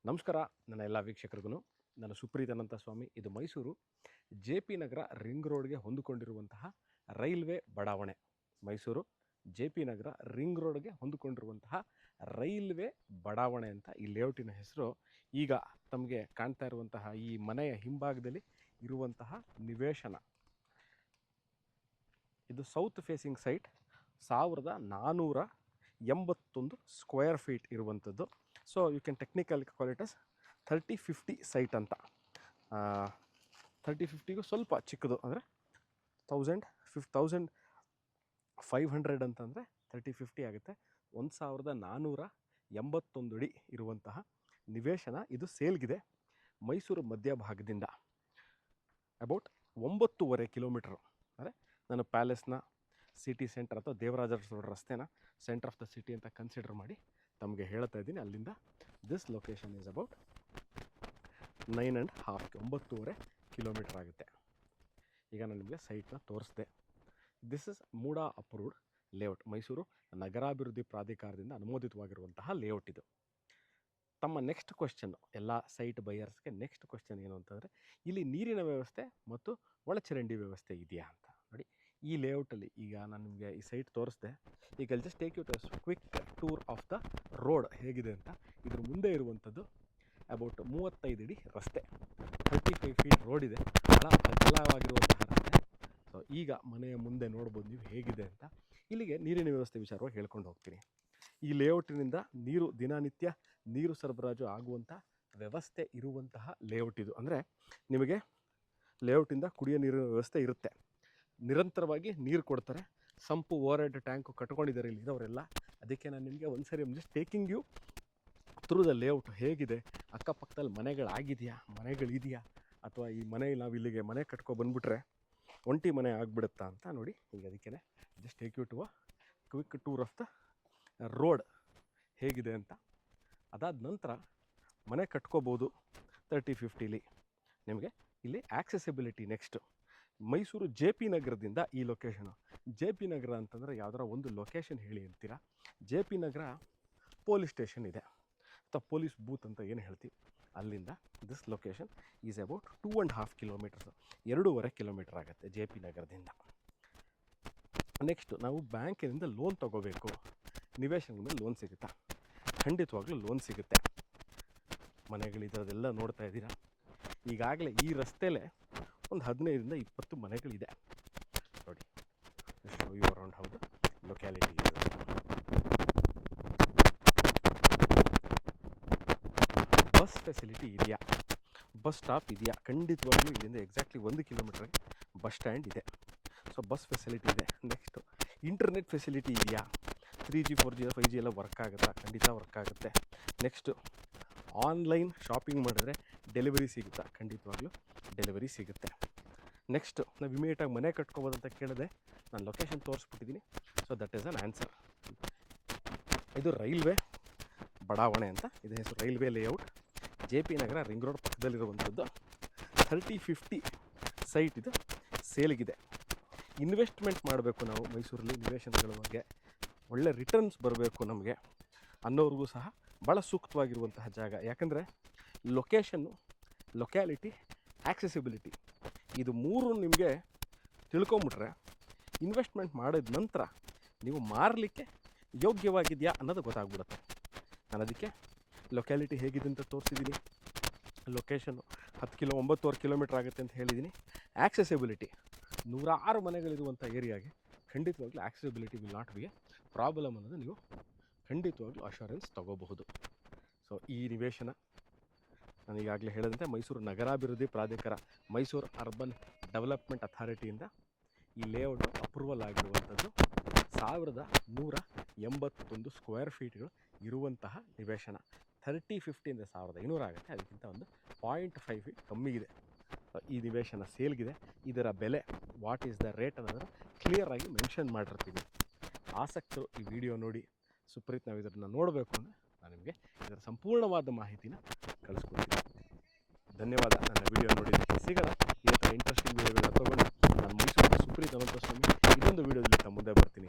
ನಮಸ್ಕಾರ ನನ್ನ ಎಲ್ಲ ವೀಕ್ಷಕರಿಗೂ. ನಾನು ಸುಪ್ರೀತ್ ಅನಂತ ಸ್ವಾಮಿ. ಇದು ಮೈಸೂರು JP ನಗರ ರಿಂಗ್ ರೋಡ್ಗೆ ಹೊಂದಿಕೊಂಡಿರುವಂತಹ ರೈಲ್ವೆ ಬಡಾವಣೆ. ಮೈಸೂರು JP ನಗರ ರಿಂಗ್ ರೋಡ್ಗೆ ಹೊಂದಿಕೊಂಡಿರುವಂತಹ ರೈಲ್ವೆ ಬಡಾವಣೆ ಅಂತ ಈ ಲೇಔಟಿನ ಹೆಸರು. ಈಗ ತಮಗೆ ಕಾಣ್ತಾ ಇರುವಂತಹ ಈ ಮನೆಯ ಹಿಂಭಾಗದಲ್ಲಿ ಇರುವಂತಹ ನಿವೇಶನ ಇದು south facing site. 1481 square feet ಇರುವಂಥದ್ದು. So you can technical call it as 30-50 site ಅಂತ. 30-50ಗೂ ಸ್ವಲ್ಪ ಚಿಕ್ಕದು, ಅಂದರೆ 1500 ಅಂತಂದರೆ 30-50 ಆಗುತ್ತೆ. 1481 ಅಡಿ ಇರುವಂತಹ ನಿವೇಶನ ಇದು ಸೇಲ್ಗಿದೆ. ಮೈಸೂರು ಮಧ್ಯಭಾಗದಿಂದ ಅಬೌಟ್ 9.5 ಕಿಲೋಮೀಟ್ರು, ಅಂದರೆ ನಾನು ಪ್ಯಾಲೇಸ್ನ ಸಿಟಿ ಸೆಂಟರ್ ಅಥವಾ ದೇವರಾಜ ರೋಡ್ ರಸ್ತೆನ ಸೆಂಟರ್ ಆಫ್ ದ ಸಿಟಿ ಅಂತ ಕನ್ಸಿಡರ್ ಮಾಡಿ ತಮಗೆ ಹೇಳ್ತಾ ಇದ್ದೀನಿ. ಅಲ್ಲಿಂದ this location is about 9.5 kilometre ಆಗುತ್ತೆ. ಈಗ ನಾನು ನಿಮಗೆ ಸೈಟ್ನ ತೋರಿಸಿದೆ. This is MUDA approved layout. Mysuru ನಗರಾಭಿವೃದ್ಧಿ ಪ್ರಾಧಿಕಾರದಿಂದ ಅನುಮೋದಿತವಾಗಿರುವಂತಹ ಲೇಔಟ್ ಇದು. ತಮ್ಮ ನೆಕ್ಸ್ಟ್ ಕ್ವಶನ್, ಎಲ್ಲ ಸೈಟ್ ಬೈಯರ್ಸ್ಗೆ ನೆಕ್ಸ್ಟ್ ಕ್ವಶನ್ ಏನು ಅಂತಂದರೆ, ಇಲ್ಲಿ ನೀರಿನ ವ್ಯವಸ್ಥೆ ಮತ್ತು ಒಳಚರಂಡಿ ವ್ಯವಸ್ಥೆ ಇದೆಯಾ ಅಂತ. ನೋಡಿ, ಈ ಲೇಔಟಲ್ಲಿ ಈಗ ನಾನು ನಿಮಗೆ ಈ ಸೈಟ್ ತೋರಿಸಿದೆ. ಈಗ just take you to quick tour of the road ಹೇಗಿದೆ ಅಂತ. ಇದ್ರ ಮುಂದೆ ಇರುವಂಥದ್ದು ಅಬೌಟ್ 35 ಅಡಿ ರಸ್ತೆ, 35 ಫೀಟ್ ರೋಡ್ ಇದೆ, ಭಾಳ ಅಗಲವಾಗಿರುವಂತಹ ರಸ್ತೆ. ಸೊ ಈಗ ಮನೆಯ ಮುಂದೆ ನೋಡ್ಬೋದು ನೀವು ಹೇಗಿದೆ ಅಂತ. ಇಲ್ಲಿಗೆ ನೀರಿನ ವ್ಯವಸ್ಥೆ ವಿಚಾರವಾಗಿ ಹೇಳ್ಕೊಂಡು ಹೋಗ್ತೀನಿ. ಈ ಲೇಔಟಿನಿಂದ ದಿನನಿತ್ಯ ನೀರು ಸರಬರಾಜು ಆಗುವಂಥ ವ್ಯವಸ್ಥೆ ಇರುವಂತಹ ಲೇಔಟ್ ಇದು. ಅಂದರೆ ನಿಮಗೆ ಲೇಔಟಿಂದ ಕುಡಿಯೋ ನೀರಿನ ವ್ಯವಸ್ಥೆ ಇರುತ್ತೆ, ನಿರಂತರವಾಗಿ ನೀರು ಕೊಡ್ತಾರೆ. ಸಂಪು ಓವರ್ ಹೆಡ್ ಟ್ಯಾಂಕು ಕಟ್ಕೊಂಡಿದ್ದಾರೆ ಇಲ್ಲಿದ್ದವರೆಲ್ಲ. ಅದಕ್ಕೆ ನಾನು ನಿಮಗೆ ಒಂದ್ಸರಿ just taking you through the layout ಹೇಗಿದೆ, ಅಕ್ಕಪಕ್ಕದಲ್ಲಿ ಮನೆಗಳಿದೆಯಾ ಅಥವಾ ಈ ಮನೆಯಲ್ಲಿ ನಾವು ಇಲ್ಲಿಗೆ ಮನೆ ಕಟ್ಕೊ ಬಂದುಬಿಟ್ರೆ ಒಂಟಿ ಮನೆ ಆಗಿಬಿಡುತ್ತಾ ಅಂತ ನೋಡಿ. ಈಗ ಅದಕ್ಕೆ just take you to a quick tour of the road ಹೇಗಿದೆ ಅಂತ. ಅದಾದ ನಂತರ ಮನೆ ಕಟ್ಕೋಬೋದು 30-50ಲಿ. ನಿಮಗೆ ಇಲ್ಲಿ ಆಕ್ಸೆಸಿಬಿಲಿಟಿ ನೆಕ್ಸ್ಟು. ಮೈಸೂರು JP ನಗರದಿಂದ ಈ ಲೊಕೇಶನು. JP ನಗರ ಅಂತಂದರೆ ಯಾವ್ದಾರ ಒಂದು ಲೊಕೇಶನ್ ಹೇಳಿ ಅಂತೀರಾ. JP ನಗರ ಪೊಲೀಸ್ ಸ್ಟೇಷನ್ ಇದೆ ಅಥವಾ ಪೊಲೀಸ್ ಬೂತ್ ಅಂತ ಏನು ಹೇಳ್ತೀವಿ, ಅಲ್ಲಿಂದ this location is about 2.5 kilometres, 2.5 kilometre ಆಗುತ್ತೆ JP ನಗರದಿಂದ. ನೆಕ್ಸ್ಟು ನಾವು ಬ್ಯಾಂಕಿನಿಂದ ಲೋನ್ ತೊಗೋಬೇಕು. ನಿವೇಶನದ ಮೇಲೆ ಲೋನ್ ಸಿಗುತ್ತಾ? ಖಂಡಿತವಾಗ್ಲೂ ಲೋನ್ ಸಿಗುತ್ತೆ. ಮನೆಗಳಿರೋದೆಲ್ಲ ನೋಡ್ತಾ ಇದ್ದೀರಾ. ಈಗಾಗಲೇ ಈ ರಸ್ತೆಯಲ್ಲೇ ಒಂದು 15-20 ಮನೆಗಳಿದೆ ನೋಡಿ. Show you around how the locality ಇದೆ. ಬಸ್ ಫೆಸಿಲಿಟಿ ಇದೆಯಾ? ಬಸ್ ಸ್ಟಾಪ್ ಇದೆಯಾ? ಖಂಡಿತವಾಗ್ಲೂ ಇಲ್ಲಿಂದ ಎಕ್ಸಾಕ್ಟ್ಲಿ 1 ಕಿಲೋಮೀಟ್ರಿಗೆ ಬಸ್ ಸ್ಟ್ಯಾಂಡ್ ಇದೆ. ಸೊ ಬಸ್ ಫೆಸಿಲಿಟಿ ಇದೆ. ನೆಕ್ಸ್ಟು ಇಂಟರ್ನೆಟ್ ಫೆಸಿಲಿಟಿ ಇದೆಯಾ? 3G 4G 5G ಎಲ್ಲ ವರ್ಕ್ ಆಗುತ್ತಾ? ಖಂಡಿತ ವರ್ಕ್ ಆಗುತ್ತೆ. ನೆಕ್ಸ್ಟು ಆನ್ಲೈನ್ ಶಾಪಿಂಗ್ ಮಾಡಿದ್ರೆ ಡೆಲಿವರಿ ಸಿಗುತ್ತಾ? ಖಂಡಿತವಾಗ್ಲೂ ಡೆಲಿವರಿ ಸಿಗುತ್ತೆ. ನೆಕ್ಸ್ಟು ನಾವು ಇಮಿಡಿಯೇಟಾಗಿ ಮನೆ ಕಟ್ಕೋಬೋದು ಅಂತ ಕೇಳಿದೆ. ನಾನು ಲೊಕೇಶನ್ ತೋರಿಸ್ಬಿಟ್ಟಿದ್ದೀನಿ. So that is an answer. ಇದು ರೈಲ್ವೆ ಬಡಾವಣೆ ಅಂತ ಇದೆ ಹೆಸರು, railway layout. JP Nagar ring road ಪಕ್ಕದಲ್ಲಿರುವಂಥದ್ದು. 30-50 ಸೈಟ್ ಇದು ಸೇಲಿಗಿದೆ. ಇನ್ವೆಸ್ಟ್ಮೆಂಟ್ ಮಾಡಬೇಕು ನಾವು ಮೈಸೂರಲ್ಲಿ ನಿವೇಶನಗಳ ಬಗ್ಗೆ, ಒಳ್ಳೆ ರಿಟರ್ನ್ಸ್ ಬರಬೇಕು ನಮಗೆ ಅನ್ನೋರಿಗೂ ಸಹ ಭಾಳ ಸೂಕ್ತವಾಗಿರುವಂತಹ ಜಾಗ. ಯಾಕಂದರೆ ಲೊಕ್ಯಾಲಿಟಿ, ಆಕ್ಸೆಸಿಬಿಲಿಟಿ ಇದು ಮೂರು ನಿಮಗೆ ತಿಳ್ಕೊಂಬಿಟ್ರೆ ಇನ್ವೆಸ್ಟ್ಮೆಂಟ್ ಮಾಡಿದ ನಂತರ ನೀವು ಮಾರಲಿಕ್ಕೆ ಯೋಗ್ಯವಾಗಿದೆಯಾ ಅನ್ನೋದು ಗೊತ್ತಾಗ್ಬಿಡುತ್ತೆ. ನಾನು ಅದಕ್ಕೆ ಲೊಕ್ಯಾಲಿಟಿ ಹೇಗಿದೆ ಅಂತ ತೋರಿಸಿದ್ದೀನಿ. ಲೊಕೇಶನ್ನು 9.5 ಕಿಲೋಮೀಟ್ರ್ ಆಗುತ್ತೆ ಅಂತ ಹೇಳಿದ್ದೀನಿ. ಆಕ್ಸೆಸಿಬಿಲಿಟಿ 106 ಮನೆಗಳಿರುವಂಥ ಏರಿಯಾಗೆ ಖಂಡಿತವಾಗ್ಲೂ accessibility will not be A problem ಅನ್ನೋದು ನೀವು ಖಂಡಿತವಾಗ್ಲೂ ಅಶ್ಯೂರೆನ್ಸ್ ತೊಗೋಬಹುದು. ಸೊ ಈ ನಿವೇಶನ ನಾನು ಈಗಾಗಲೇ ಹೇಳಿದಂತೆ ಮೈಸೂರು ನಗರಾಭಿವೃದ್ಧಿ ಪ್ರಾಧಿಕಾರ, ಮೈಸೂರು ಅರ್ಬನ್ ಡೆವಲಪ್ಮೆಂಟ್ ಅಥಾರಿಟಿಯಿಂದ ಈ ಲೇಔಟು ಅಪ್ರೂವಲ್ ಆಗಿರುವಂಥದ್ದು. 1181 ಸ್ಕ್ವೇರ್ ಫೀಟ್ಗಳು ಇರುವಂತಹ ನಿವೇಶನ. 30-50 ಅಂದರೆ 1500 ಆಗುತ್ತೆ. ಅದಕ್ಕಿಂತ ಒಂದು 0.5 ಫೀಟ್ ಕಮ್ಮಿ ಇದೆ. ಈ ನಿವೇಶನ ಸೇಲ್ಗಿದೆ. ಇದರ ಬೆಲೆ ವಾಟ್ ಈಸ್ ದ ರೇಟ್ ಅನ್ನೋದನ್ನು ಕ್ಲಿಯರಾಗಿ ಮೆನ್ಷನ್ ಮಾಡಿರ್ತೀನಿ. ಆಸಕ್ತರು ಈ ವಿಡಿಯೋ ನೋಡಿ, ಸುಪ್ರೀತ್ ನಾವು ಇದನ್ನು ನೋಡಬೇಕು ಅಂದರೆ ನಾನು ನಿಮಗೆ ಇದರ ಸಂಪೂರ್ಣವಾದ ಮಾಹಿತಿನ ಕಳಿಸ್ಕೊಡ್ತೀನಿ. ಧನ್ಯವಾದ ನನ್ನ ವಿಡಿಯೋ ನೋಡಿದ್ದಕ್ಕೆ. ಸಿಗೋಣ ಇದೇ ಥರ ಇಂಟ್ರೆಸ್ಟಿಂಗ್ ವಿಡಿಯೋಗಳನ್ನ ತೊಗೊಂಡು ನಾನು ಮೈಸೂರಿನ ಸುಪ್ರೀತ್ ಅನಂತ ಸ್ವಾಮಿ ಇದೊಂದು ವಿಡಿಯೋದಲ್ಲಿ ತಮ್ಮ ಮುಂದೆ ಬರ್ತೀನಿ.